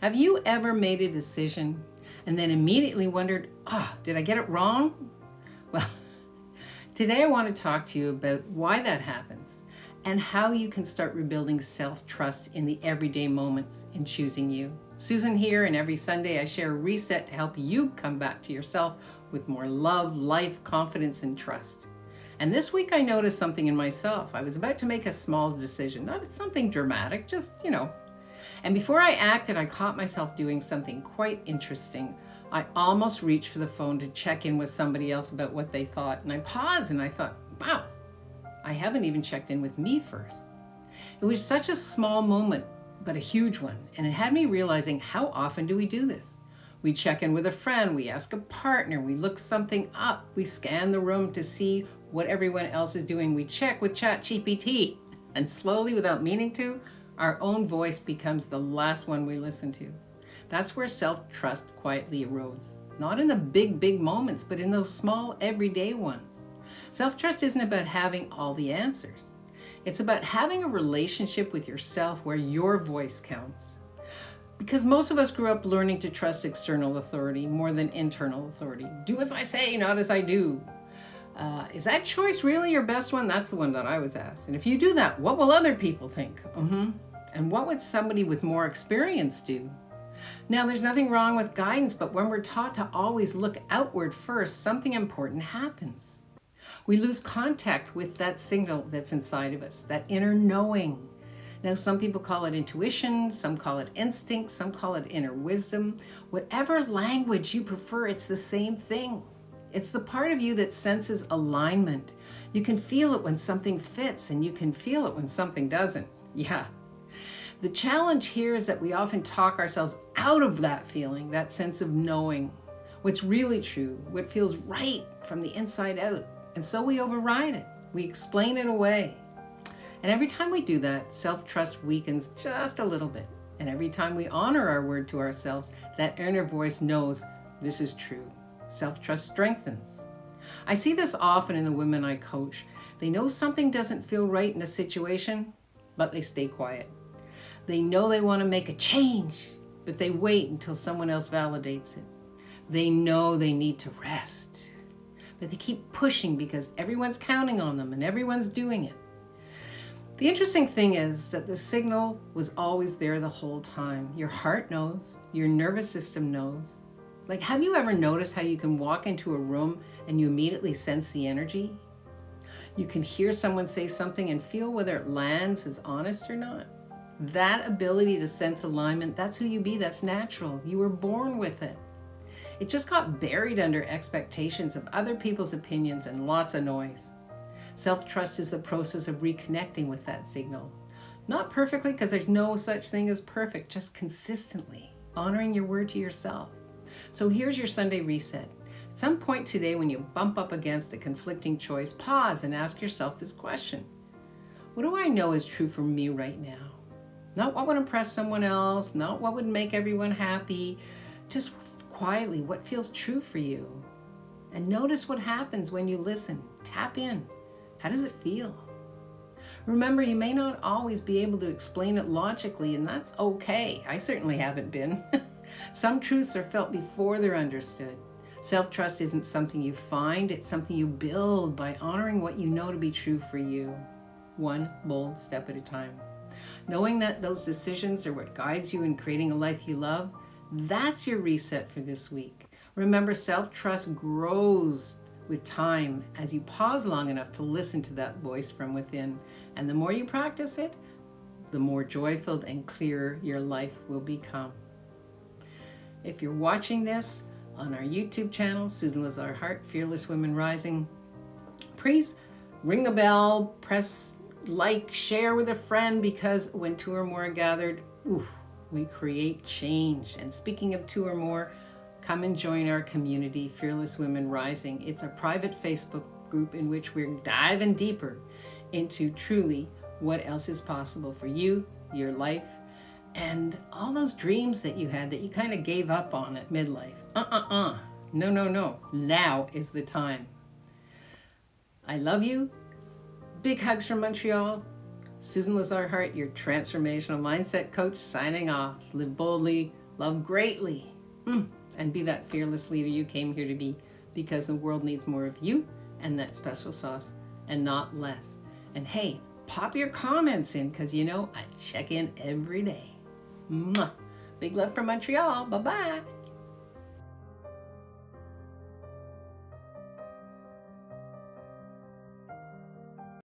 Have you ever made a decision and then immediately wondered, did I get it wrong? Well, today I want to talk to you about why that happens and how you can start rebuilding self-trust in the everyday moments in choosing you. Susan here, and every Sunday I share a reset to help you come back to yourself with more love, life, confidence, and trust. And this week I noticed something in myself. I was about to make a small decision, not something dramatic, just. And before I acted, I caught myself doing something quite interesting. I almost reached for the phone to check in with somebody else about what they thought. And I paused and I thought, wow, I haven't even checked in with me first. It was such a small moment, but a huge one. And it had me realizing, how often do we do this? We check in with a friend, we ask a partner, we look something up, we scan the room to see what everyone else is doing. We check with ChatGPT, and slowly, without meaning to, our own voice becomes the last one we listen to. That's where self-trust quietly erodes. Not in the big moments, but in those small everyday ones. Self-trust isn't about having all the answers. It's about having a relationship with yourself where your voice counts. Because most of us grew up learning to trust external authority more than internal authority. Do as I say, not as I do. Is that choice really your best one? That's the one that I was asked. And if you do that, what will other people think? And what would somebody with more experience do? Now, there's nothing wrong with guidance, but when we're taught to always look outward first, something important happens. We lose contact with that signal that's inside of us, that inner knowing. Now, some people call it intuition, some call it instinct, some call it inner wisdom. Whatever language you prefer, it's the same thing. It's the part of you that senses alignment. You can feel it when something fits, and you can feel it when something doesn't. Yeah. The challenge here is that we often talk ourselves out of that feeling, that sense of knowing what's really true, what feels right from the inside out. And so we override it. We explain it away. And every time we do that, self-trust weakens just a little bit. And every time we honor our word to ourselves, that inner voice knows this is true. Self-trust strengthens. I see this often in the women I coach. They know something doesn't feel right in a situation, but they stay quiet. They know they want to make a change, but they wait until someone else validates it. They know they need to rest, but they keep pushing because everyone's counting on them and everyone's doing it. The interesting thing is that the signal was always there the whole time. Your heart knows, your nervous system knows. Like, have you ever noticed how you can walk into a room and you immediately sense the energy? You can hear someone say something and feel whether it lands as honest or not. That ability to sense alignment, that's who you be, that's natural. You were born with it. It just got buried under expectations of other people's opinions and lots of noise. Self-trust is the process of reconnecting with that signal. Not perfectly, because there's no such thing as perfect, just consistently honoring your word to yourself. So here's your Sunday reset. At some point today, when you bump up against a conflicting choice, pause and ask yourself this question. What do I know is true for me right now? Not what would impress someone else, not what would make everyone happy. Just quietly, what feels true for you? And notice what happens when you listen. Tap in. How does it feel? Remember, you may not always be able to explain it logically, and that's okay. I certainly haven't been. Some truths are felt before they're understood. Self-trust isn't something you find, it's something you build by honoring what you know to be true for you, one bold step at a time. Knowing that those decisions are what guides you in creating a life you love, that's your reset for this week. Remember, self-trust grows with time as you pause long enough to listen to that voice from within. And the more you practice it, the more joy-filled and clear your life will become. If you're watching this on our YouTube channel, Susan Lazar Hart, Fearless Women Rising, please ring the bell, press like, share with a friend, because when two or more are gathered, we create change. And speaking of two or more, come and join our community, Fearless Women Rising. It's a private Facebook group in which we're diving deeper into truly what else is possible for you, your life, and all those dreams that you had that you kind of gave up on at midlife. No. Now is the time. I love you. Big hugs from Montreal. Susan Lazar Hart, your transformational mindset coach, signing off. Live boldly, love greatly, and be that fearless leader you came here to be, because the world needs more of you and that special sauce and not less. And hey, pop your comments in, because I check in every day. Mwah. Big love from Montreal. Bye-bye.